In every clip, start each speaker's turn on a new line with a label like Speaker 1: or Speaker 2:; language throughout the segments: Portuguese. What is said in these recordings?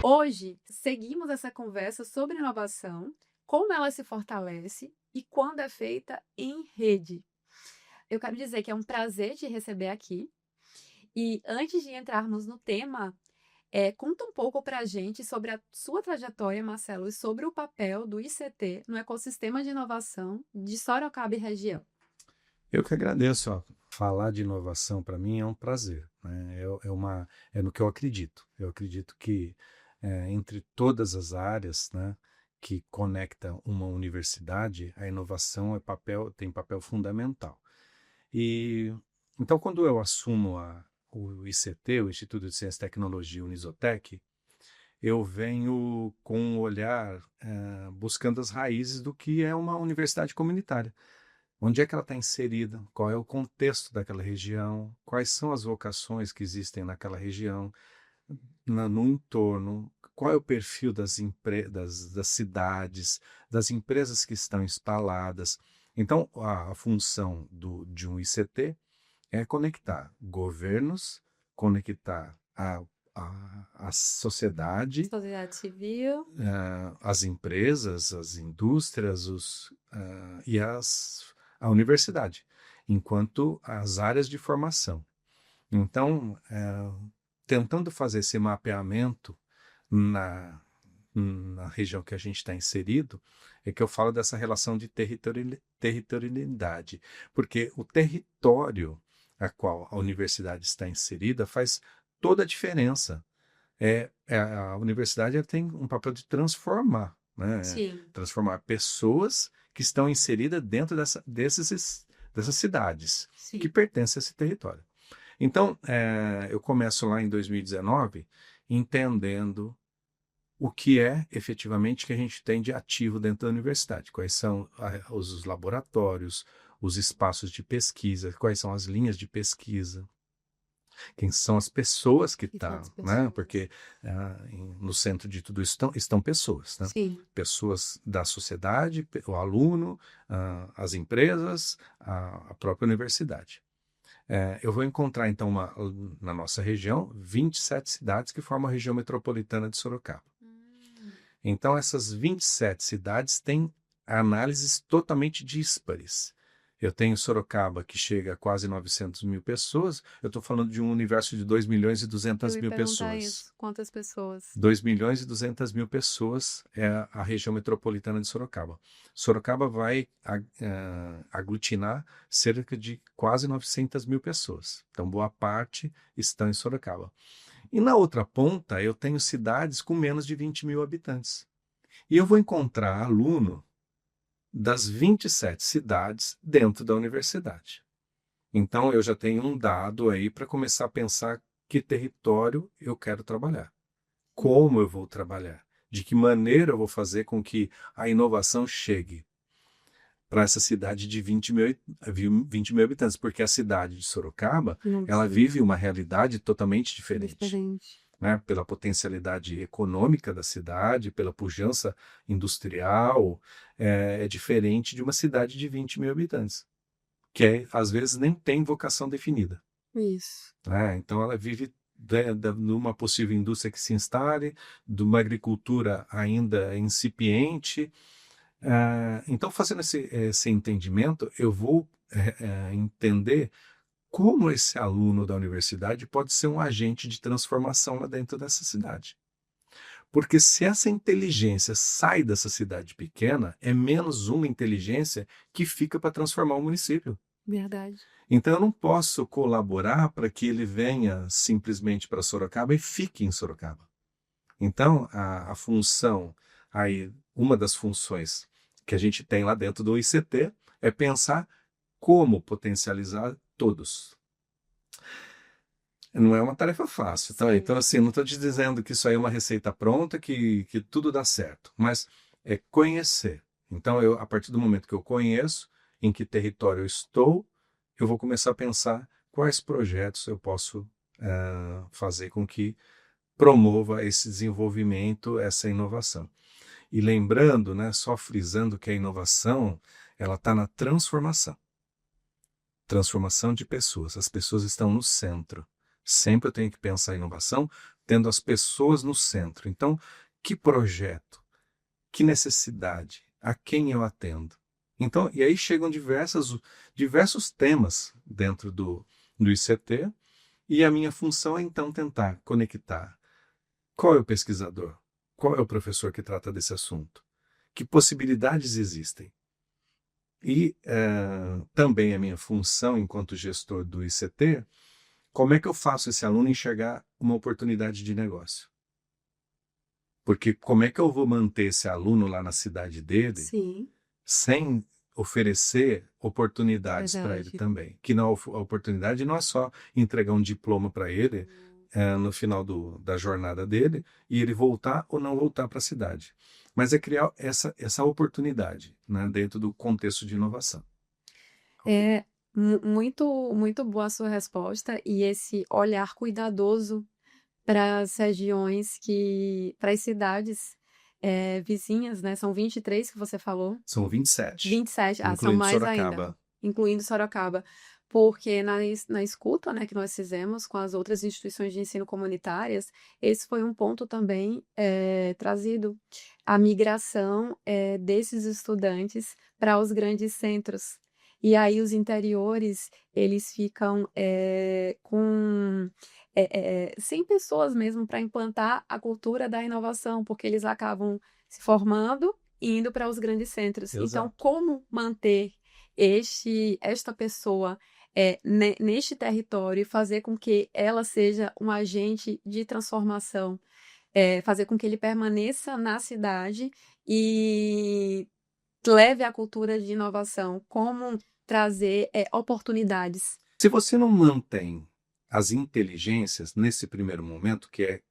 Speaker 1: Hoje, seguimos essa conversa sobre inovação, como ela se fortalece e quando é feita em rede. Eu quero dizer que é um prazer te receber aqui. E antes de entrarmos no tema, conta um pouco para a gente sobre a sua trajetória, Marcelo, e sobre o papel do ICT no ecossistema de inovação de Sorocaba e região.
Speaker 2: Eu que agradeço. Ó. Falar de inovação para mim é um prazer, né? É no que eu acredito. Eu acredito que entre todas as áreas, né, que conectam uma universidade, a inovação tem papel fundamental. E então, quando eu assumo o ICT, o Instituto de Ciência e Tecnologia Unisotec, eu venho com um olhar buscando as raízes do que é uma universidade comunitária. Onde é que ela está inserida? Qual é o contexto daquela região? Quais são as vocações que existem naquela região, no entorno? Qual é o perfil das cidades, das empresas que estão instaladas? Então, a função de um ICT é conectar governos, conectar a sociedade,
Speaker 1: Sociedade civil.
Speaker 2: as empresas, as indústrias e a universidade, enquanto as áreas de formação. Então, tentando fazer esse mapeamento na, na região que a gente está inserido, é que eu falo dessa relação de territorialidade, porque o território a qual a universidade está inserida faz toda a diferença. A universidade ela tem um papel de transformar, né?
Speaker 1: Sim,
Speaker 2: Transformar pessoas que estão inseridas dentro dessas cidades que
Speaker 1: sim.
Speaker 2: pertencem a esse território. Então, eu começo lá em 2019 entendendo o que é efetivamente que a gente tem de ativo dentro da universidade, quais são os laboratórios, os espaços de pesquisa, quais são as linhas de pesquisa, quem são as pessoas que
Speaker 1: E são
Speaker 2: estão,
Speaker 1: as
Speaker 2: né?
Speaker 1: pessoas.
Speaker 2: Porque no centro de tudo isso estão pessoas, né?
Speaker 1: Sim.
Speaker 2: Pessoas da sociedade, o aluno, as empresas, a própria universidade. Eu vou encontrar, então, na nossa região, 27 cidades que formam a região metropolitana de Sorocaba.
Speaker 1: Hum.
Speaker 2: Então, essas 27 cidades têm análises totalmente díspares. Eu tenho Sorocaba, que chega a quase 900 mil pessoas. Eu estou falando de um universo de 2 milhões e
Speaker 1: Eu
Speaker 2: 200
Speaker 1: ia
Speaker 2: mil
Speaker 1: perguntar
Speaker 2: pessoas.
Speaker 1: isso. Quantas pessoas?
Speaker 2: 2 milhões e 200 mil pessoas é a região metropolitana de Sorocaba. Sorocaba vai aglutinar cerca de quase 900 mil pessoas. Então, boa parte estão em Sorocaba. E na outra ponta, eu tenho cidades com menos de 20 mil habitantes. E eu vou encontrar aluno das 27 cidades dentro da universidade. Então, eu já tenho um dado aí para começar a pensar que território eu quero trabalhar, como eu vou trabalhar, de que maneira eu vou fazer com que a inovação chegue para essa cidade de 20 mil habitantes, porque a cidade de Sorocaba,
Speaker 1: Não
Speaker 2: ela
Speaker 1: sei.
Speaker 2: vive uma realidade totalmente diferente,
Speaker 1: Diferente.
Speaker 2: né? Pela potencialidade econômica da cidade, pela pujança industrial, é diferente de uma cidade de 20 mil habitantes, que às vezes nem tem vocação definida.
Speaker 1: Isso.
Speaker 2: Né? Então ela vive numa possível indústria que se instale, de uma agricultura ainda incipiente. Então, fazendo esse entendimento, eu vou entender como esse aluno da universidade pode ser um agente de transformação lá dentro dessa cidade. Porque se essa inteligência sai dessa cidade pequena, é menos uma inteligência que fica para transformar o município.
Speaker 1: Verdade.
Speaker 2: Então eu não posso colaborar para que ele venha simplesmente para Sorocaba e fique em Sorocaba. Então a função, aí, uma das funções que a gente tem lá dentro do ICT é pensar como potencializar todos. Não é uma tarefa fácil, tá? Então,
Speaker 1: Sim.
Speaker 2: assim, não estou te dizendo que isso aí é uma receita pronta, que tudo dá certo, mas é conhecer. Então, a partir do momento que eu conheço em que território eu estou, eu vou começar a pensar quais projetos eu posso fazer com que promova esse desenvolvimento, essa inovação. E lembrando, né, só frisando que a inovação, ela está na transformação. Transformação de pessoas. As pessoas estão no centro. Sempre eu tenho que pensar em inovação tendo as pessoas no centro. Então, que projeto? Que necessidade? A quem eu atendo? Então, e aí chegam diversos temas dentro do ICT, e a minha função é então tentar conectar qual é o pesquisador, qual é o professor que trata desse assunto, que possibilidades existem. E também a minha função enquanto gestor do ICT, como é que eu faço esse aluno enxergar uma oportunidade de negócio? Porque como é que eu vou manter esse aluno lá na cidade dele
Speaker 1: Sim,
Speaker 2: sem oferecer oportunidades para ele
Speaker 1: verdade.
Speaker 2: também? Que não, a oportunidade não é só entregar um diploma para ele no final da jornada dele e ele voltar ou não voltar para a cidade. Mas é criar essa oportunidade, né, dentro do contexto de inovação.
Speaker 1: É muito boa a sua resposta e esse olhar cuidadoso para as regiões para as cidades vizinhas, né? São 23 que você falou.
Speaker 2: São 27,
Speaker 1: 27, são
Speaker 2: incluindo
Speaker 1: mais ainda,
Speaker 2: Sorocaba.
Speaker 1: incluindo Sorocaba. Porque na escuta, né, que nós fizemos com as outras instituições de ensino comunitárias, esse foi um ponto também trazido, a migração desses estudantes para os grandes centros. E aí os interiores, eles ficam sem pessoas mesmo para implantar a cultura da inovação, porque eles acabam se formando e indo para os grandes centros. Então,
Speaker 2: Exato.
Speaker 1: como manter esta pessoa neste território e fazer com que ela seja um agente de transformação, fazer com que ele permaneça na cidade e leve a cultura de inovação, como trazer oportunidades.
Speaker 2: Se você não mantém as inteligências nesse primeiro momento, que é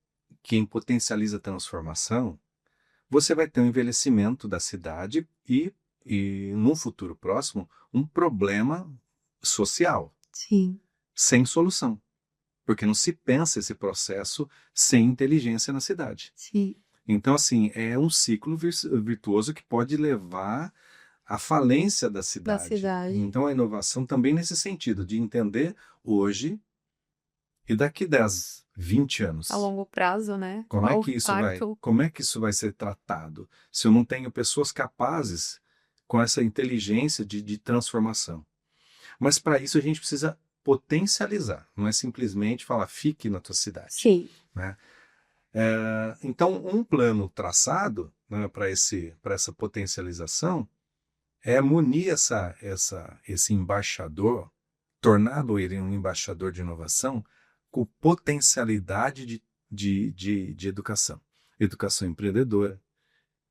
Speaker 2: quem potencializa a transformação, você vai ter um envelhecimento da cidade e num futuro próximo, um problema social,
Speaker 1: Sim,
Speaker 2: sem solução. Porque não se pensa esse processo sem inteligência na cidade.
Speaker 1: sim.
Speaker 2: Então, assim, é um ciclo virtuoso que pode levar à falência da
Speaker 1: Da
Speaker 2: cidade.
Speaker 1: cidade.
Speaker 2: Então, a inovação também nesse sentido, de entender hoje e daqui 10, 20
Speaker 1: A
Speaker 2: anos.
Speaker 1: longo prazo, né?
Speaker 2: Como é
Speaker 1: Qual o
Speaker 2: que
Speaker 1: impacto?
Speaker 2: isso vai ser tratado se eu não tenho pessoas capazes com essa inteligência de transformação? Mas para isso a gente precisa potencializar, não é simplesmente falar fique na tua cidade,
Speaker 1: Sim,
Speaker 2: né? Então, um plano traçado, né, para essa potencialização é munir esse embaixador, torná-lo ele um embaixador de inovação com potencialidade de educação. Educação empreendedora,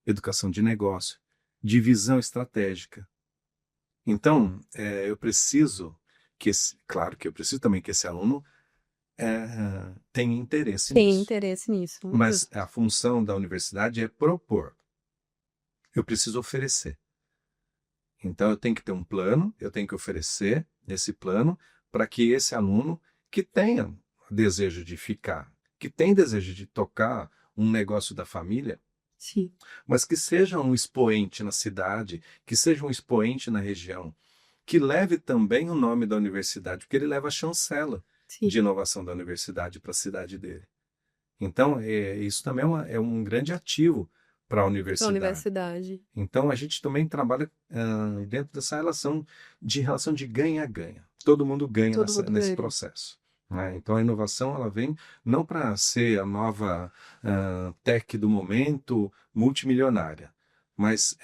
Speaker 2: educação de negócio, de visão estratégica. Então, eu preciso claro que eu preciso também que esse aluno tenha interesse
Speaker 1: tem
Speaker 2: nisso.
Speaker 1: interesse nisso.
Speaker 2: Mas
Speaker 1: Justo.
Speaker 2: a função da universidade é propor. Eu preciso oferecer. Então, eu tenho que ter um plano, eu tenho que oferecer esse plano para que esse aluno que tenha desejo de ficar, que tem desejo de tocar um negócio da família,
Speaker 1: Sim,
Speaker 2: mas que seja um expoente na cidade, que seja um expoente na região, que leve também o nome da universidade, porque ele leva a chancela de
Speaker 1: sim.
Speaker 2: inovação da universidade para a cidade dele. Então, isso também é um grande ativo para a
Speaker 1: Para a
Speaker 2: universidade.
Speaker 1: universidade.
Speaker 2: Então, a gente também trabalha dentro dessa relação de ganha-ganha. Todo mundo ganha
Speaker 1: Todo mundo
Speaker 2: nesse
Speaker 1: ganha.
Speaker 2: processo, né? Então, a inovação ela vem não para ser a nova tech do momento multimilionária, mas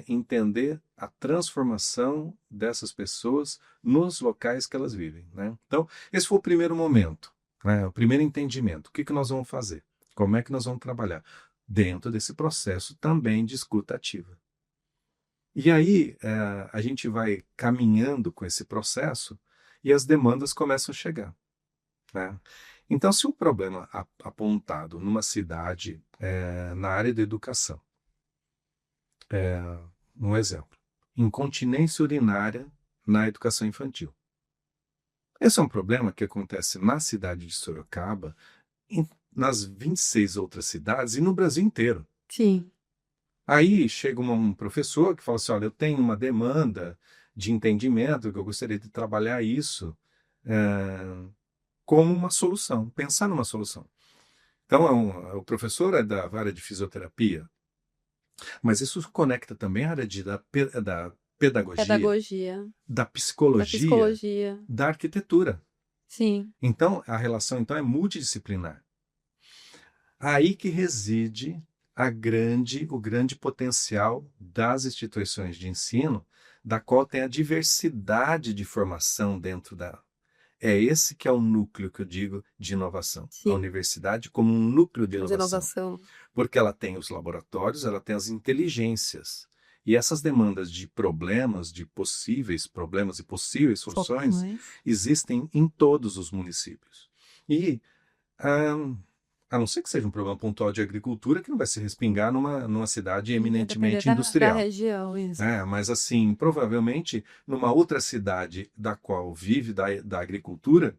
Speaker 2: entender a transformação dessas pessoas nos locais que elas vivem, né? Então, esse foi o primeiro momento, né? O primeiro entendimento. O que nós vamos fazer? Como é que nós vamos trabalhar? Dentro desse processo também de escuta ativa. E aí a gente vai caminhando com esse processo e as demandas começam a chegar, né? Então, se um problema apontado numa cidade na área da educação, um exemplo, incontinência urinária na educação infantil. Esse é um problema que acontece na cidade de Sorocaba, nas 26 outras cidades e no Brasil inteiro.
Speaker 1: Sim,
Speaker 2: Aí chega um professor que fala assim: olha, eu tenho uma demanda de entendimento, que eu gostaria de trabalhar isso como uma solução, pensar numa solução. Então, o professor é da área de fisioterapia, mas isso conecta também a área da pedagogia,
Speaker 1: Pedagogia,
Speaker 2: da
Speaker 1: da
Speaker 2: psicologia,
Speaker 1: psicologia.
Speaker 2: da arquitetura.
Speaker 1: Sim,
Speaker 2: Então, a relação então é multidisciplinar. Aí que reside o grande potencial das instituições de ensino, da qual tem a diversidade de formação dentro da. É esse que é o núcleo que eu digo de inovação. A
Speaker 1: sim.
Speaker 2: universidade como um núcleo de
Speaker 1: De
Speaker 2: inovação.
Speaker 1: inovação.
Speaker 2: Porque ela tem os laboratórios, ela tem as inteligências. E essas demandas de problemas, de possíveis problemas e possíveis soluções, existem em todos os municípios. E, a não ser que seja um problema pontual de agricultura, que não vai se respingar numa cidade
Speaker 1: Vai depender
Speaker 2: eminentemente
Speaker 1: da
Speaker 2: industrial.
Speaker 1: região, isso.
Speaker 2: Mas assim, provavelmente, numa outra cidade da qual vive da agricultura,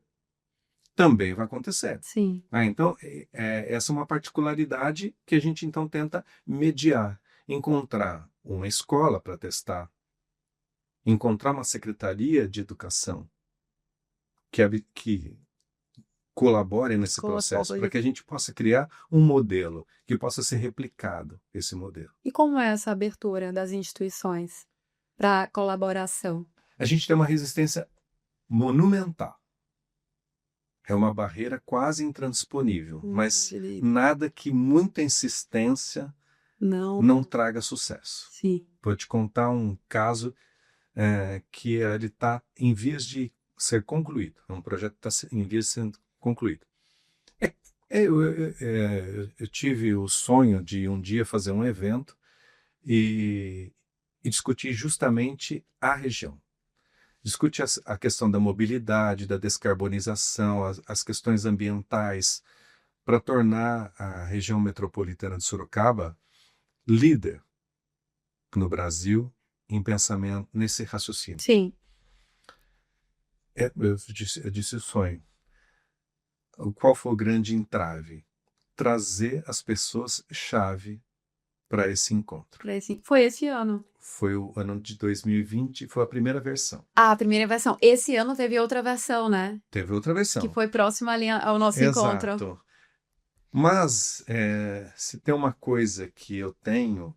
Speaker 2: também vai acontecer.
Speaker 1: Sim,
Speaker 2: Então, essa é uma particularidade que a gente então tenta mediar, encontrar uma escola para testar, encontrar uma secretaria de educação que colabore nesse processo para que a gente possa criar um modelo que possa ser replicado, esse modelo.
Speaker 1: E como é essa abertura das instituições para colaboração?
Speaker 2: A gente tem uma resistência monumental. É uma barreira quase intransponível, mas nada que muita insistência não traga sucesso.
Speaker 1: Sim.
Speaker 2: Vou te contar um caso que ele está em vias de ser concluído. É um projeto que está em vias de ser concluído. Eu tive o sonho de um dia fazer um evento e discutir justamente a região. Discute a questão da mobilidade, da descarbonização, as questões ambientais, para tornar a região metropolitana de Sorocaba líder no Brasil em pensamento, nesse raciocínio.
Speaker 1: Sim.
Speaker 2: Eu disse o sonho. Qual foi o grande entrave? Trazer as pessoas-chave para esse encontro.
Speaker 1: Foi esse ano.
Speaker 2: Foi o ano de 2020, foi a primeira versão.
Speaker 1: A primeira versão. Esse ano teve outra versão, né?
Speaker 2: Teve outra versão.
Speaker 1: Que foi próxima ali ao nosso encontro.
Speaker 2: Exato. Mas, se tem uma coisa que eu tenho,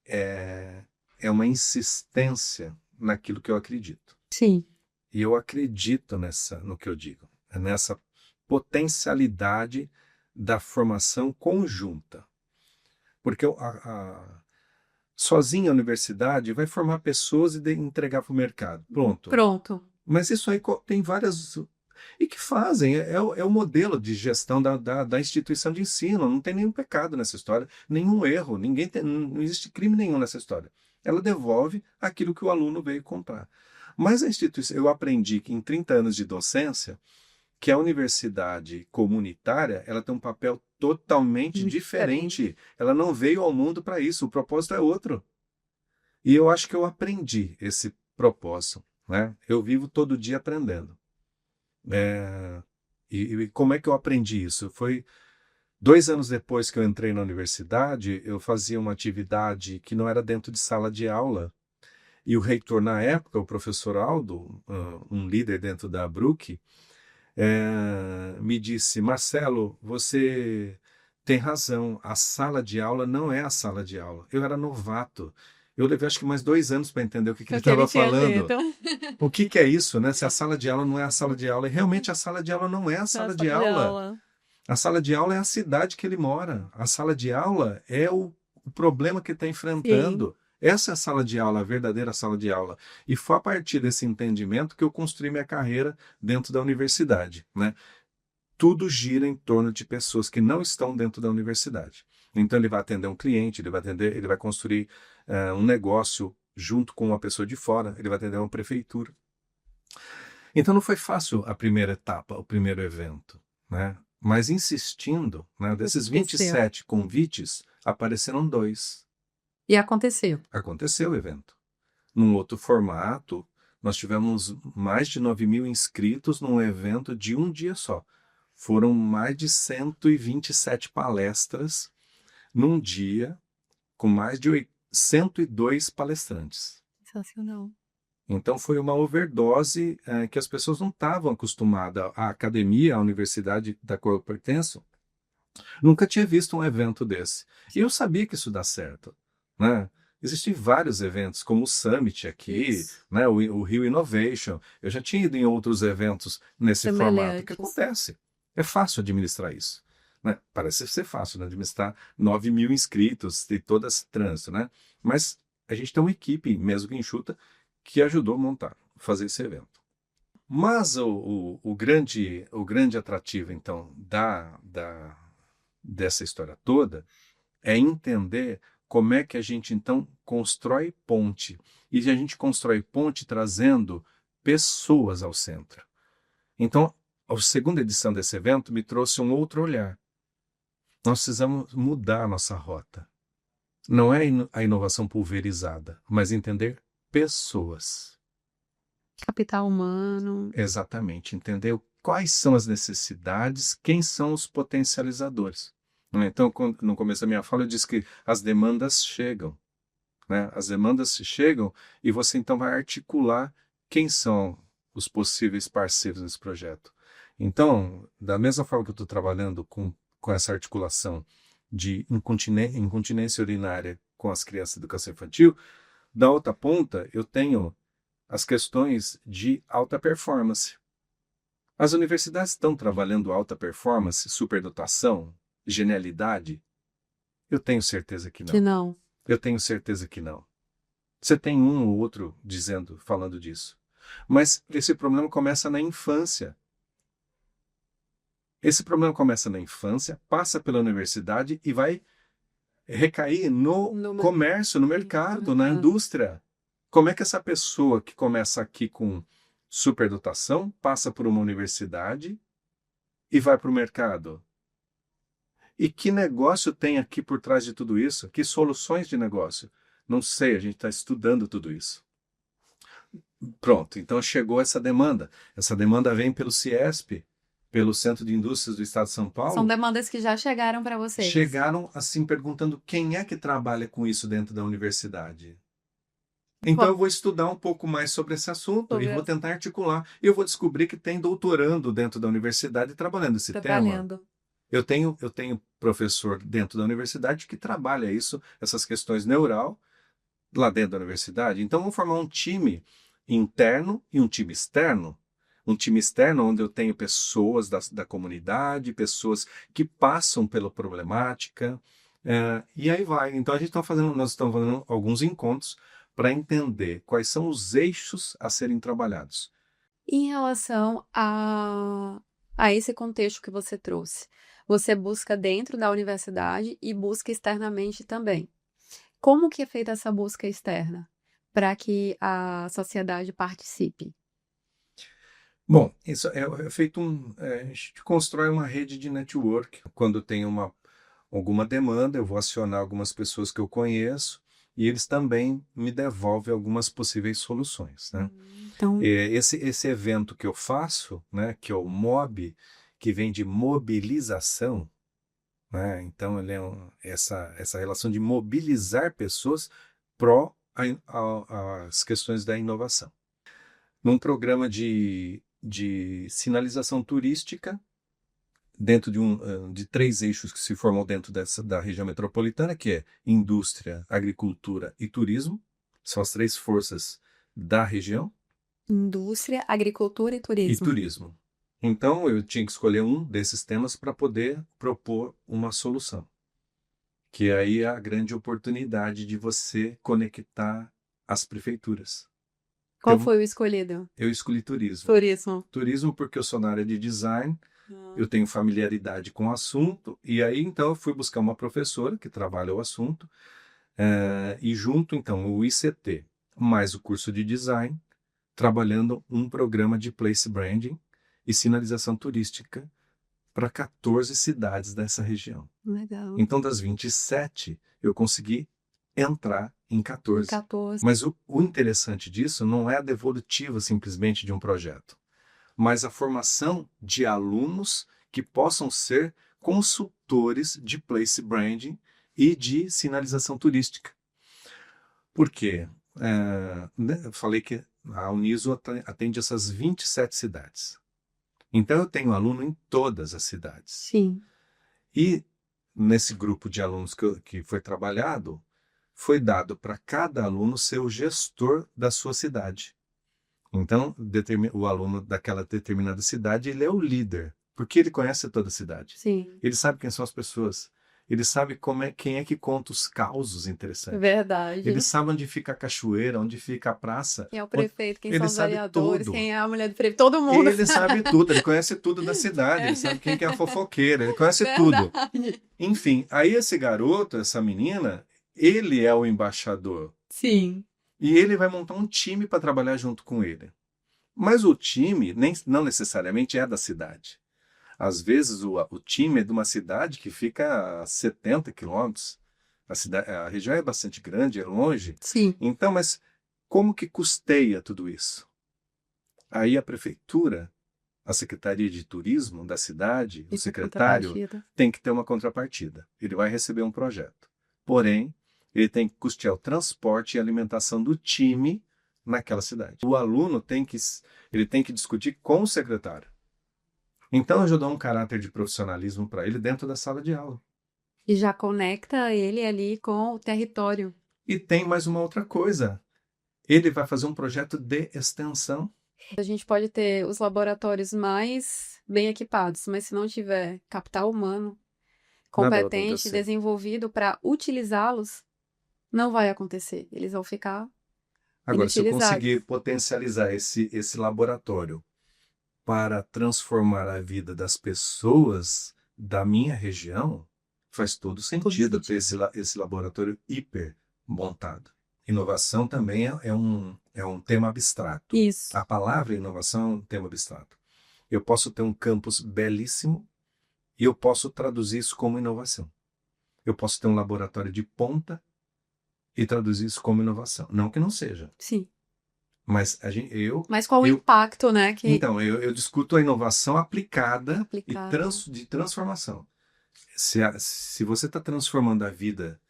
Speaker 2: é uma insistência naquilo que eu acredito.
Speaker 1: Sim.
Speaker 2: E eu acredito no que eu digo, nessa potencialidade da formação conjunta. Porque sozinha a universidade vai formar pessoas e entregar para o mercado. Pronto. Mas isso aí tem várias... E que fazem, é o modelo de gestão da instituição de ensino. Não tem nenhum pecado nessa história, nenhum erro, não existe crime nenhum nessa história. Ela devolve aquilo que o aluno veio comprar. Mas a instituição, eu aprendi que em 30 anos de docência, que a universidade comunitária, ela tem um papel totalmente diferente. Ela não veio ao mundo para isso, o propósito é outro. E eu acho que eu aprendi esse propósito, né? Eu vivo todo dia aprendendo. E como é que eu aprendi isso? Foi 2 anos depois que eu entrei na universidade, eu fazia uma atividade que não era dentro de sala de aula. E o reitor, na época, o professor Aldo, um líder dentro da Abruc, me disse: Marcelo, você tem razão, a sala de aula não é a sala de aula. Eu era novato. Eu levei acho que mais 2 anos para entender o que ele estava falando. O que é isso, né? Se a sala de aula não é a sala de aula. E realmente a sala de aula não é a sala de aula. A sala de aula é a cidade que ele mora. A sala de aula é o problema que ele está enfrentando. Sim. Essa é a sala de aula, a verdadeira sala de aula. E foi a partir desse entendimento que eu construí minha carreira dentro da universidade, né? Tudo gira em torno de pessoas que não estão dentro da universidade. Então ele vai atender um cliente, ele vai construir um negócio junto com uma pessoa de fora, ele vai atender uma prefeitura. Então não foi fácil a primeira etapa, o primeiro evento, né? Mas insistindo, né, desses 27 convites, apareceram 2.
Speaker 1: E aconteceu.
Speaker 2: Aconteceu o evento. Num outro formato, nós tivemos mais de 9.000 inscritos num evento de um dia só. Foram mais de 127 palestras num dia, com mais de 102 palestrantes.
Speaker 1: Sensacional.
Speaker 2: Então foi uma overdose que as pessoas não estavam acostumadas. A academia, a universidade da qual eu pertenço, nunca tinha visto um evento desse. E eu sabia que isso dá certo, né? Existem vários eventos, como o Summit aqui,
Speaker 1: Isso.
Speaker 2: né? O Rio Innovation. Eu já tinha ido em outros eventos nesse formato. O que
Speaker 1: Semelhantes.
Speaker 2: acontece? É fácil administrar isso, né? Parece ser fácil, né? Administrar 9.000 inscritos e todo esse trânsito, né? Mas a gente tem uma equipe, mesmo que enxuta, que ajudou a montar, fazer esse evento. Mas o grande atrativo, então, dessa história toda é entender como é que a gente, então, constrói ponte. E a gente constrói ponte trazendo pessoas ao centro. Então, a segunda edição desse evento me trouxe um outro olhar. Nós precisamos mudar a nossa rota. Não é a inovação pulverizada, mas entender pessoas.
Speaker 1: Capital humano.
Speaker 2: Exatamente, entender quais são as necessidades, quem são os potencializadores. Né? Então, no começo da minha fala, eu disse que as demandas chegam, né? As demandas chegam e você então vai articular quem são os possíveis parceiros desse projeto. Então, da mesma forma que eu estou trabalhando com essa articulação de incontinência urinária com as crianças de educação infantil, da outra ponta eu tenho as questões de alta performance. As universidades estão trabalhando alta performance, superdotação, genialidade? Eu tenho certeza que
Speaker 1: Que
Speaker 2: não.
Speaker 1: não.
Speaker 2: Eu tenho certeza que não. Você tem um ou outro falando disso. Mas esse problema começa na infância. Esse problema começa na infância, passa pela universidade e vai recair no comércio, no mercado, na indústria. Como é que essa pessoa que começa aqui com superdotação passa por uma universidade e vai para o mercado? E que negócio tem aqui por trás de tudo isso? Que soluções de negócio? Não sei, a gente está estudando tudo isso. Pronto, então chegou essa demanda. Essa demanda vem pelo CIESP, pelo Centro de Indústrias do Estado de São Paulo.
Speaker 1: São demandas que já chegaram para vocês.
Speaker 2: Chegaram assim perguntando quem é que trabalha com isso dentro da universidade. Então eu vou estudar um pouco mais sobre esse assunto e vou tentar articular. E eu vou descobrir que tem doutorando dentro da universidade trabalhando esse tema. Eu tenho professor dentro da universidade que trabalha isso, essas questões neural, lá dentro da universidade. Então vamos formar um time interno e um time externo. Um time externo onde eu tenho pessoas da comunidade, pessoas que passam pela problemática, e aí vai. Então nós estamos fazendo alguns encontros para entender quais são os eixos a serem trabalhados.
Speaker 1: Em relação a esse contexto que você trouxe, você busca dentro da universidade e busca externamente também. Como que é feita essa busca externa para que a sociedade participe?
Speaker 2: Bom, isso é feito a gente constrói uma rede de network. Quando tem alguma demanda, eu vou acionar algumas pessoas que eu conheço e eles também me devolvem algumas possíveis soluções, né?
Speaker 1: Então,
Speaker 2: Esse evento que eu faço, né, que é o MOB, que vem de mobilização, né? Então ele é essa relação de mobilizar pessoas pró as questões da inovação. Num programa de sinalização turística, dentro de 3 eixos que se formam dentro da região metropolitana, que é indústria, agricultura e turismo, são as 3 forças da região.
Speaker 1: indústria, agricultura e turismo.
Speaker 2: Então, eu tinha que escolher um desses temas para poder propor uma solução. Que aí é a grande oportunidade de você conectar as prefeituras.
Speaker 1: Qual foi o escolhido?
Speaker 2: Eu escolhi turismo.
Speaker 1: Turismo.
Speaker 2: Turismo porque eu sou na área de design, eu tenho familiaridade com o assunto, e aí então eu fui buscar uma professora que trabalha o assunto, e junto então o ICT, mais o curso de design, trabalhando um programa de place branding e sinalização turística para 14 cidades dessa região.
Speaker 1: Legal.
Speaker 2: Então, das 27, eu consegui entrar em 14. Mas o interessante disso não é a devolutiva simplesmente de um projeto, mas a formação de alunos que possam ser consultores de place branding e de sinalização turística. Por quê? Eu falei que a Uniso atende essas 27 cidades. Então, eu tenho aluno em todas as cidades.
Speaker 1: Sim.
Speaker 2: E nesse grupo de alunos que foi trabalhado, foi dado para cada aluno ser o gestor da sua cidade. Então, o aluno daquela determinada cidade, ele é o líder, porque ele conhece toda a cidade.
Speaker 1: Sim.
Speaker 2: Ele sabe quem são as pessoas. Ele sabe quem é que conta os causos interessantes.
Speaker 1: Verdade.
Speaker 2: Ele sabe onde fica a cachoeira, onde fica a praça.
Speaker 1: Quem é o prefeito, quem
Speaker 2: Ele
Speaker 1: são os
Speaker 2: sabe
Speaker 1: vereadores,
Speaker 2: tudo.
Speaker 1: quem é a mulher do prefeito, todo mundo.
Speaker 2: Ele sabe tudo, ele conhece tudo da cidade, ele sabe quem que é a fofoqueira, ele conhece tudo.
Speaker 1: Verdade.
Speaker 2: Enfim, aí esse garoto, essa menina, ele é o embaixador.
Speaker 1: Sim.
Speaker 2: E ele vai montar um time para trabalhar junto com ele. Mas o time não necessariamente é da cidade. Às vezes o time é de uma cidade que fica a 70 quilômetros. A região é bastante grande, é longe.
Speaker 1: Sim.
Speaker 2: Então, mas como que custeia tudo isso? Aí a prefeitura, a Secretaria de Turismo da cidade, o secretário, tem que ter uma contrapartida. Ele vai receber um projeto. Porém, ele tem que custear o transporte e alimentação do time naquela cidade. O aluno tem que discutir com o secretário. Então, eu dou um caráter de profissionalismo para ele dentro da sala de aula.
Speaker 1: E já conecta ele ali com o território.
Speaker 2: E tem mais uma outra coisa. Ele vai fazer um projeto de extensão.
Speaker 1: A gente pode ter os laboratórios mais bem equipados, mas se não tiver capital humano competente, desenvolvido para utilizá-los, não vai acontecer. Eles vão ficar
Speaker 2: Agora, se eu
Speaker 1: inutilizados.
Speaker 2: conseguir potencializar esse laboratório para transformar a vida das pessoas da minha região, faz todo sentido ter esse laboratório hiper montado. Inovação também é um tema abstrato.
Speaker 1: Isso.
Speaker 2: A palavra inovação é um tema abstrato. Eu posso ter um campus belíssimo e eu posso traduzir isso como inovação. Eu posso ter um laboratório de ponta e traduzir isso como inovação. Não que não seja.
Speaker 1: Sim.
Speaker 2: Mas
Speaker 1: Mas qual o impacto, né?
Speaker 2: Então, eu discuto a inovação aplicada. E de transformação. Se você está transformando a vida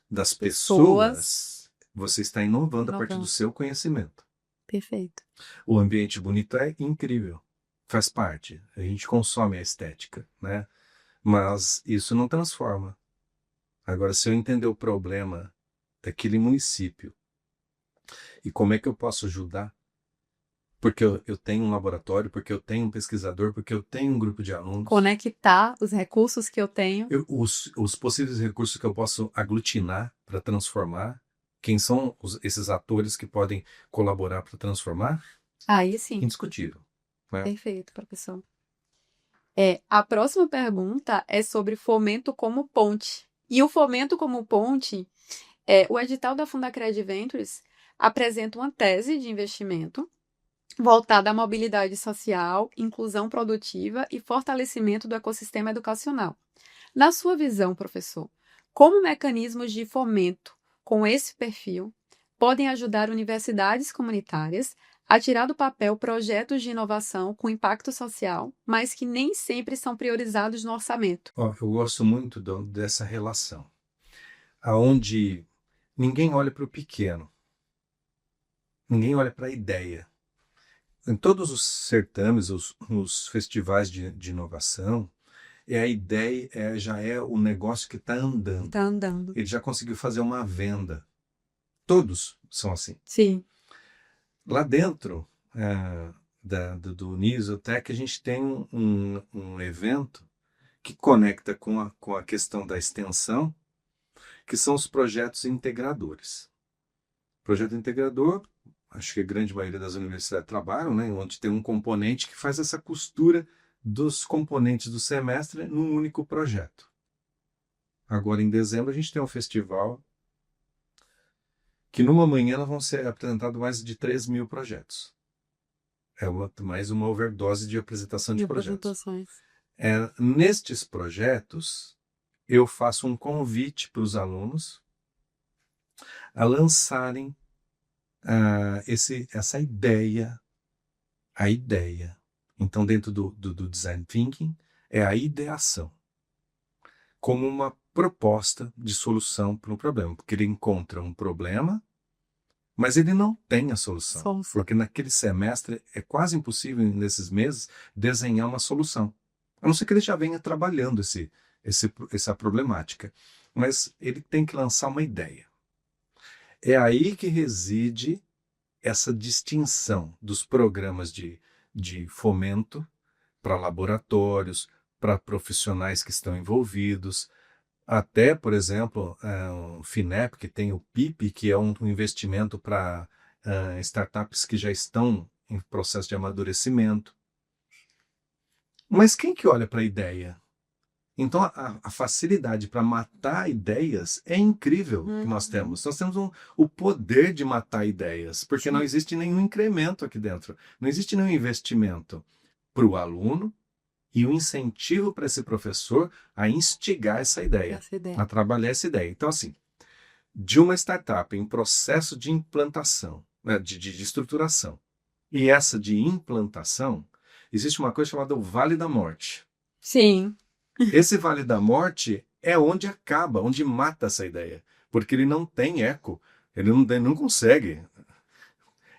Speaker 2: das pessoas, você está inovando a partir do seu conhecimento.
Speaker 1: Perfeito.
Speaker 2: O ambiente bonito é incrível. Faz parte. A gente consome a estética, né? Mas isso não transforma. Agora, se eu entender o problema daquele município e como é que eu posso ajudar, porque eu tenho um laboratório, porque eu tenho um pesquisador, porque eu tenho um grupo de alunos.
Speaker 1: Conectar os recursos que eu tenho.
Speaker 2: Os possíveis recursos que eu posso aglutinar para transformar. Quem são esses atores que podem colaborar para transformar?
Speaker 1: Aí sim.
Speaker 2: Indiscutível. Né?
Speaker 1: Perfeito, professor. A próxima pergunta é sobre fomento como ponte. E o fomento como ponte, o edital da Fundacred Ventures apresenta uma tese de investimento voltada à mobilidade social, inclusão produtiva e fortalecimento do ecossistema educacional. Na sua visão, professor, como mecanismos de fomento com esse perfil podem ajudar universidades comunitárias a tirar do papel projetos de inovação com impacto social, mas que nem sempre são priorizados no orçamento?
Speaker 2: Eu gosto muito dessa relação, onde ninguém olha para o pequeno, ninguém olha para a ideia. Em todos os certames, os festivais de inovação, a ideia já é o negócio que está andando.
Speaker 1: Está andando.
Speaker 2: Ele já conseguiu fazer uma venda. Todos são assim.
Speaker 1: Sim.
Speaker 2: Lá dentro do Unisotec, a gente tem um evento que conecta com a questão da extensão, que são os projetos integradores. Projeto integrador, acho que a grande maioria das universidades trabalham, né, onde tem um componente que faz essa costura dos componentes do semestre num único projeto. Agora, em dezembro, a gente tem um festival que numa manhã vão ser apresentados mais de 3.000 projetos. É mais uma overdose de apresentação de projetos. Nestes projetos, eu faço um convite para os alunos a lançarem essa ideia, a ideia. Então, dentro do Design Thinking, é a ideação, como uma proposta de solução para um problema, porque ele encontra um problema mas ele não tem a solução.
Speaker 1: Solução.
Speaker 2: Porque naquele semestre é quase impossível, nesses meses, desenhar uma solução. A não ser que ele já venha trabalhando essa problemática. Mas ele tem que lançar uma ideia. É aí que reside essa distinção dos programas de fomento para laboratórios, para profissionais que estão envolvidos, até, por exemplo, o FINEP, que tem o PIP, que é um investimento para startups que já estão em processo de amadurecimento. Mas quem que olha para a ideia? Então, a facilidade para matar ideias é incrível que nós temos. Nós temos o poder de matar ideias, porque não existe nenhum incremento aqui dentro. Não existe nenhum investimento para o aluno e um incentivo para esse professor a instigar essa ideia, a trabalhar essa ideia. Então, assim, de uma startup em processo de implantação, né, de estruturação, e essa de implantação, existe uma coisa chamada o Vale da Morte.
Speaker 1: Sim.
Speaker 2: Esse Vale da Morte é onde acaba, onde mata essa ideia, porque ele não tem eco, ele não consegue.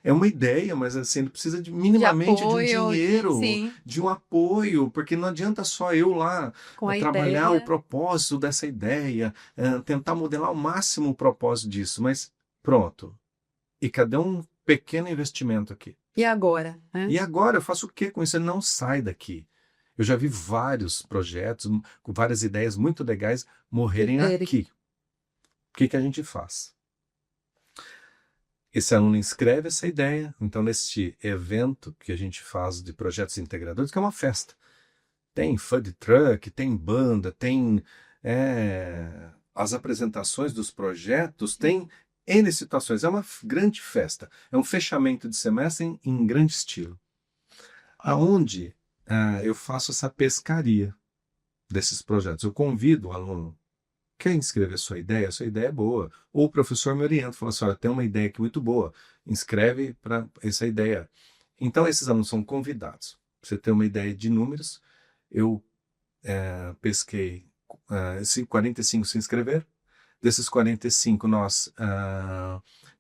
Speaker 2: É uma ideia, mas assim, ele precisa minimamente de um dinheiro, de um apoio, porque não adianta só eu lá trabalhar o propósito dessa ideia, tentar modelar ao máximo o propósito disso, mas pronto. E cadê um pequeno investimento aqui?
Speaker 1: E agora?
Speaker 2: E agora eu faço o quê com isso? Ele não sai daqui. Eu já vi vários projetos, com várias ideias muito legais morrerem aqui. O que a gente faz? Esse aluno inscreve essa ideia, então neste evento que a gente faz de projetos integradores, que é uma festa. Tem food truck, tem banda, tem as apresentações dos projetos, tem N situações. É uma grande festa, é um fechamento de semestre em grande estilo. Aonde eu faço essa pescaria desses projetos. Eu convido o aluno. Quer inscrever sua ideia? Sua ideia é boa. Ou o professor me orienta, fala assim, olha, tem uma ideia aqui muito boa, inscreve para essa ideia. Então, esses alunos são convidados. Pra você ter uma ideia de números, eu pesquei 45 se inscrever. Desses 45, nós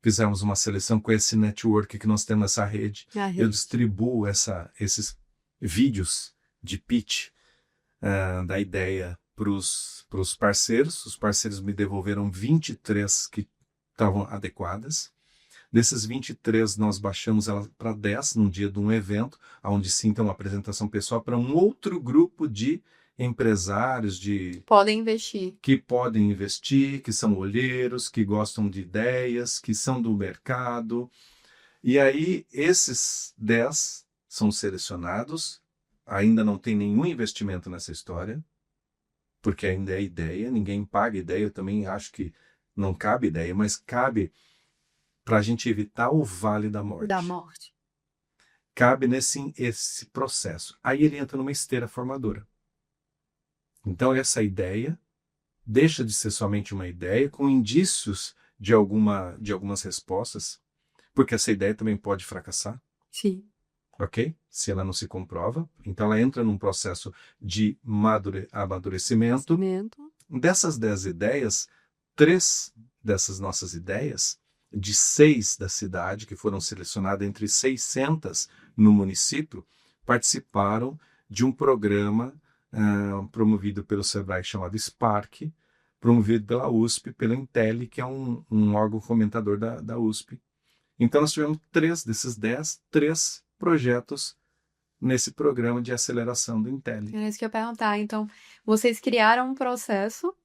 Speaker 2: fizemos uma seleção com esse network que nós temos nessa rede. Eu distribuo esses vídeos de pitch da ideia para os parceiros. Os parceiros me devolveram 23 que estavam adequadas. Desses 23, nós baixamos ela para 10 num dia de um evento, onde sim tem uma apresentação pessoal para um outro grupo de empresários que podem investir, que são olheiros, que gostam de ideias, que são do mercado. E aí, esses 10 são selecionados. Ainda não tem nenhum investimento nessa história, porque ainda é ideia, ninguém paga ideia. Eu também acho que não cabe ideia, mas cabe para a gente evitar o Vale da Morte. Cabe esse processo. Aí ele entra numa esteira formadora. Então essa ideia deixa de ser somente uma ideia com indícios de algumas respostas, porque essa ideia também pode fracassar.
Speaker 1: Sim.
Speaker 2: Ok? Se ela não se comprova. Então ela entra num processo de amadurecimento. Dessas 10 ideias, 3 dessas nossas ideias, de 6 da cidade, que foram selecionadas entre 600 no município, participaram de um programa promovido pelo Sebrae chamado Spark, promovido pela USP, pelo Intelli, que é um órgão fomentador da USP. Então nós tivemos 3 desses 10, 3 projetos nesse programa de aceleração do Intelli.
Speaker 1: É isso que eu ia perguntar. Então, vocês criaram um processo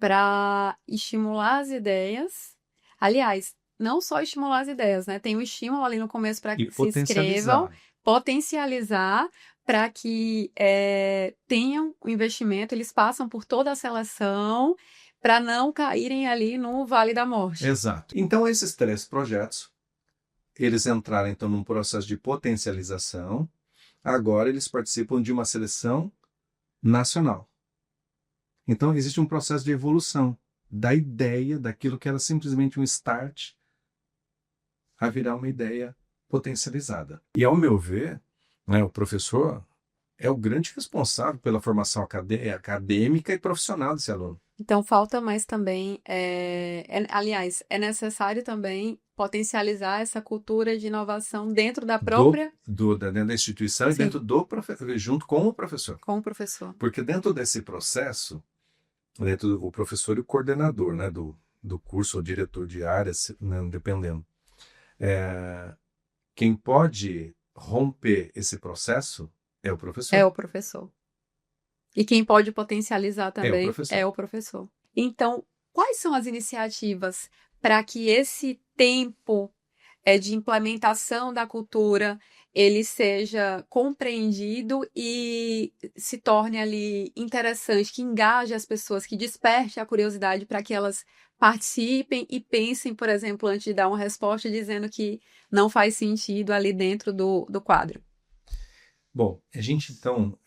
Speaker 1: para estimular as ideias. Aliás, não só estimular as ideias, né? Tem um estímulo ali no começo para que se inscrevam, potencializar para que tenham o investimento, eles passam por toda a seleção para não caírem ali no Vale da Morte.
Speaker 2: Exato. Então, esses 3 projetos, eles entraram então num processo de potencialização. Agora eles participam de uma seleção nacional. Então existe um processo de evolução da ideia, daquilo que era simplesmente um start, a virar uma ideia potencializada. E ao meu ver, o professor é o grande responsável pela formação acadêmica e profissional desse aluno.
Speaker 1: Então falta mais também, aliás, é necessário também potencializar essa cultura de inovação dentro da própria,
Speaker 2: Dentro da instituição e
Speaker 1: sim,
Speaker 2: dentro junto com o professor.
Speaker 1: com o professor.
Speaker 2: Porque dentro desse processo, o professor e o coordenador, né, do curso, ou diretor de área, né, dependendo. Quem pode romper esse processo é o
Speaker 1: É
Speaker 2: professor.
Speaker 1: o professor. E quem pode potencializar
Speaker 2: É o
Speaker 1: também
Speaker 2: professor.
Speaker 1: é o professor. Então, quais são as iniciativas para que esse tempo de implementação da cultura ele seja compreendido e se torne ali interessante, que engaje as pessoas, que desperte a curiosidade para que elas participem e pensem, por exemplo, antes de dar uma resposta, dizendo que não faz sentido ali dentro do quadro.
Speaker 2: Bom, a gente então,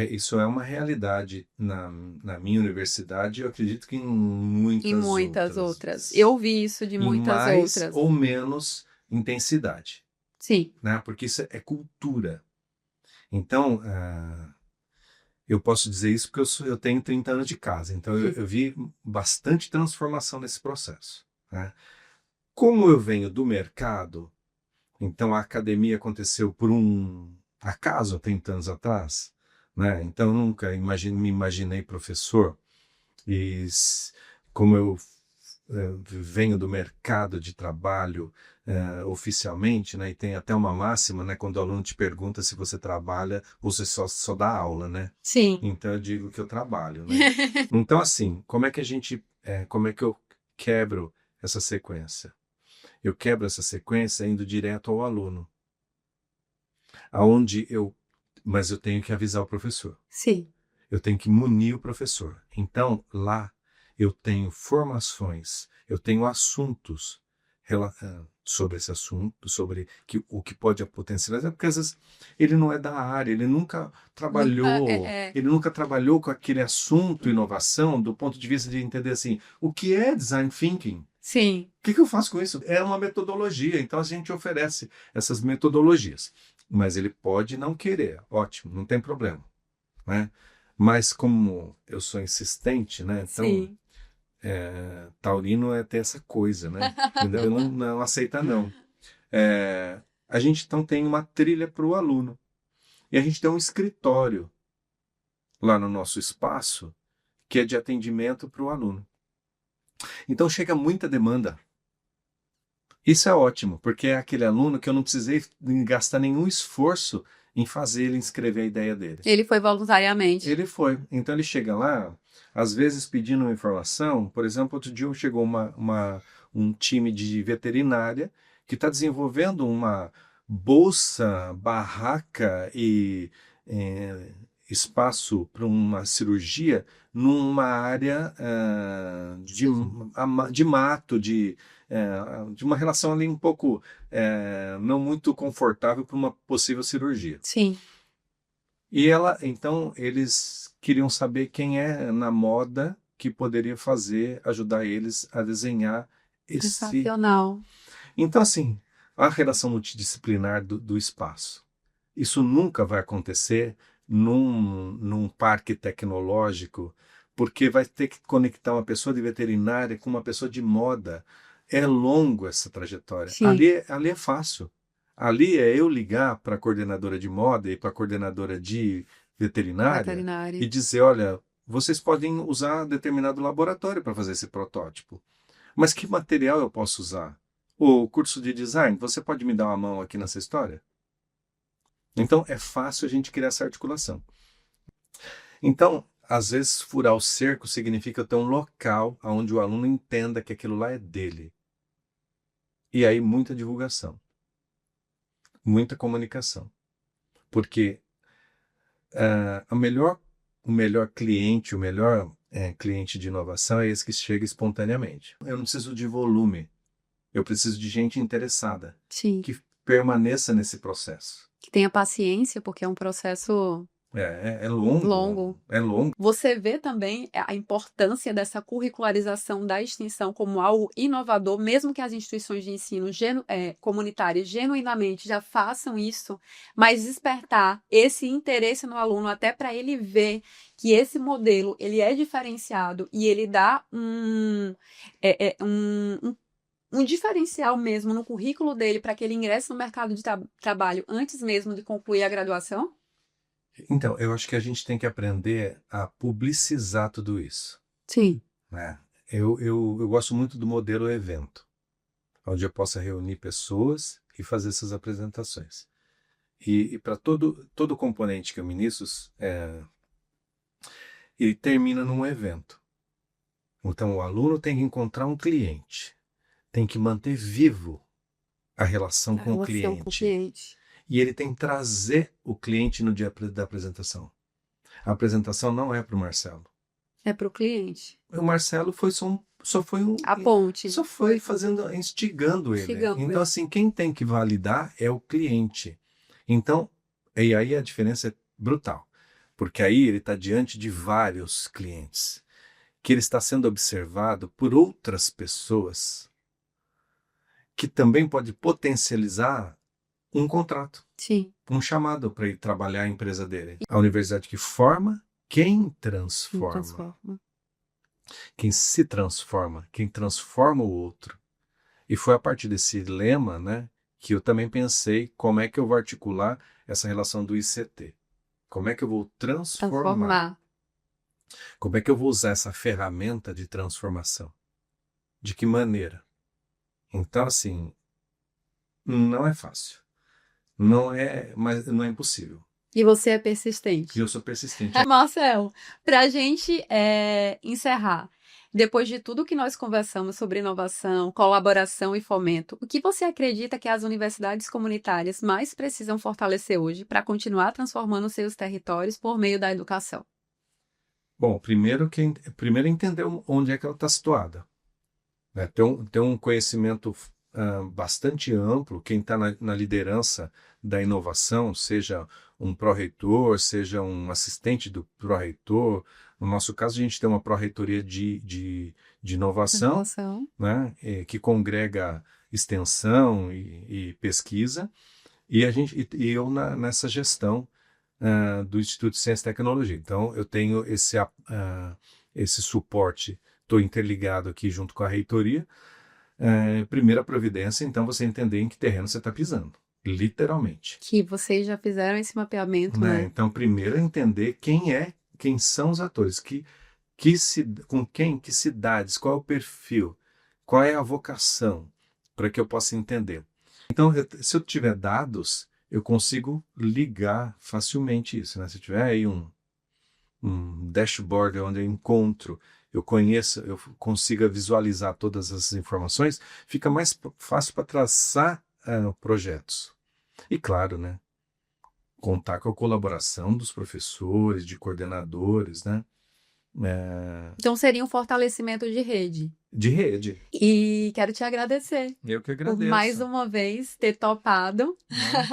Speaker 2: isso é uma realidade na minha universidade, eu acredito que em
Speaker 1: E
Speaker 2: muitas
Speaker 1: muitas outras. Eu
Speaker 2: outras,
Speaker 1: ouvi isso de
Speaker 2: em
Speaker 1: muitas
Speaker 2: mais
Speaker 1: outras.
Speaker 2: ou menos intensidade,
Speaker 1: Sim,
Speaker 2: né? Porque isso é cultura. Então, eu posso dizer isso porque eu tenho 30 anos de casa, então eu vi bastante transformação nesse processo, né? Como eu venho do mercado, então a academia aconteceu por um acaso há 30 anos atrás, né? Então eu nunca me imaginei professor e como eu venho do mercado de trabalho oficialmente, né? E tem até uma máxima, né? Quando o aluno te pergunta se você trabalha ou se só dá aula, né?
Speaker 1: sim.
Speaker 2: Então eu digo que eu trabalho, né? Então assim, como é que eu quebro essa sequência? Eu quebro essa sequência indo direto ao aluno, aonde mas eu tenho que avisar o professor.
Speaker 1: Sim.
Speaker 2: Eu tenho que munir o professor. Então, lá eu tenho formações, eu tenho assuntos sobre esse assunto, sobre o que pode potencializar, porque às vezes ele não é da área,
Speaker 1: Nunca é.
Speaker 2: ele nunca trabalhou com aquele assunto inovação do ponto de vista de entender assim, o que é design thinking?
Speaker 1: Sim.
Speaker 2: O que eu faço com isso? É uma metodologia, então a gente oferece essas metodologias. Mas ele pode não querer, ótimo, não tem problema, né? Mas como eu sou insistente, né? Então,
Speaker 1: Sim.
Speaker 2: taurino é ter essa coisa, né? Entendeu? Eu não aceita não. A gente então tem uma trilha para o aluno. E a gente tem um escritório lá no nosso espaço que é de atendimento para o aluno. Então chega muita demanda. Isso é ótimo, porque é aquele aluno que eu não precisei gastar nenhum esforço em fazer ele escrever a ideia dele.
Speaker 1: Ele foi voluntariamente.
Speaker 2: Ele foi. Então ele chega lá, às vezes pedindo uma informação. Por exemplo, outro dia chegou um time de veterinária que está desenvolvendo uma bolsa, barraca e espaço para uma cirurgia numa área de mato, de uma relação ali um pouco não muito confortável para uma possível cirurgia.
Speaker 1: Sim.
Speaker 2: E então, eles queriam saber quem é na moda que poderia ajudar eles a desenhar esse.
Speaker 1: Sensacional.
Speaker 2: Então, assim, a relação multidisciplinar do espaço. Isso nunca vai acontecer num parque tecnológico, porque vai ter que conectar uma pessoa de veterinária com uma pessoa de moda. É longo essa trajetória.
Speaker 1: Sim.
Speaker 2: Ali é fácil. Ali é eu ligar para a coordenadora de moda e para a coordenadora de veterinária e
Speaker 1: Veterinária.
Speaker 2: dizer, olha, vocês podem usar determinado laboratório para fazer esse protótipo. Mas que material eu posso usar? O curso de design, você pode me dar uma mão aqui nessa história? Então é fácil a gente criar essa articulação. Então, às vezes, furar o cerco significa ter um local onde o aluno entenda que aquilo lá é dele. E aí, muita divulgação, muita comunicação. Porque o melhor cliente, cliente de inovação é esse que chega espontaneamente. Eu não preciso de volume, eu preciso de gente interessada,
Speaker 1: Sim.
Speaker 2: que permaneça nesse processo.
Speaker 1: Que tenha paciência, porque é um processo
Speaker 2: É longo,
Speaker 1: Longo.
Speaker 2: é longo.
Speaker 1: Você vê também a importância dessa curricularização da extensão como algo inovador, mesmo que as instituições de ensino comunitárias genuinamente já façam isso, mas despertar esse interesse no aluno até para ele ver que esse modelo ele é diferenciado e ele dá um diferencial mesmo no currículo dele para que ele ingresse no mercado de trabalho antes mesmo de concluir a graduação?
Speaker 2: Então, eu acho que a gente tem que aprender a publicizar tudo isso,
Speaker 1: Sim.
Speaker 2: né? Eu gosto muito do modelo evento, onde eu possa reunir pessoas e fazer essas apresentações. E para todo componente que eu ministro, ele termina num evento. Então, o aluno tem que encontrar um cliente, tem que manter vivo a relação com o cliente. E ele tem que trazer o cliente no dia da apresentação. A apresentação não é para o Marcelo.
Speaker 1: É para o cliente.
Speaker 2: O Marcelo só foi
Speaker 1: A ponte.
Speaker 2: Só foi instigando ele. Então, assim, quem tem que validar é o cliente. Então, e aí a diferença é brutal. Porque aí ele está diante de vários clientes. Que ele está sendo observado por outras pessoas que também pode potencializar um contrato.
Speaker 1: Sim.
Speaker 2: Um chamado para ele trabalhar a empresa dele. A universidade que forma quem transforma. Quem se transforma, quem transforma o outro. E foi a partir desse lema, né, que eu também pensei como é que eu vou articular essa relação do ICT. Como é que eu vou transformar? Como é que eu vou usar essa ferramenta de transformação? De que maneira? Então, assim, não é fácil. Mas não é impossível.
Speaker 1: E você é persistente.
Speaker 2: E eu sou persistente.
Speaker 1: Marcelo, para a gente encerrar, depois de tudo que nós conversamos sobre inovação, colaboração e fomento, o que você acredita que as universidades comunitárias mais precisam fortalecer hoje para continuar transformando seus territórios por meio da educação?
Speaker 2: Bom, primeiro entender onde é que ela está situada. Né? Ter um conhecimento bastante amplo, quem está na liderança da inovação, seja um pró-reitor, seja um assistente do pró-reitor. No nosso caso, a gente tem uma pró-reitoria de inovação, né? Que congrega extensão e pesquisa, e eu nessa gestão do Instituto de Ciência e Tecnologia. Então, eu tenho esse suporte, estou interligado aqui junto com a reitoria. Primeira providência, então, você entender em que terreno você está pisando, literalmente.
Speaker 1: Que vocês já fizeram esse mapeamento, né?
Speaker 2: Então, primeiro é entender quem são os atores, que cidades, qual é o perfil, qual é a vocação, para que eu possa entender. Então, se eu tiver dados, eu consigo ligar facilmente isso, né? Se eu tiver aí um dashboard onde eu encontro, eu consiga visualizar todas essas informações, fica mais fácil para traçar projetos. E claro, né? Contar com a colaboração dos professores, de coordenadores, né?
Speaker 1: Então seria um fortalecimento de rede.
Speaker 2: De rede.
Speaker 1: E quero te agradecer.
Speaker 2: Eu que agradeço.
Speaker 1: Por mais uma vez ter topado.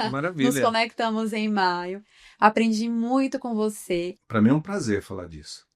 Speaker 2: Maravilha.
Speaker 1: Nos conectamos em maio. Aprendi muito com você.
Speaker 2: Para mim é um prazer falar disso.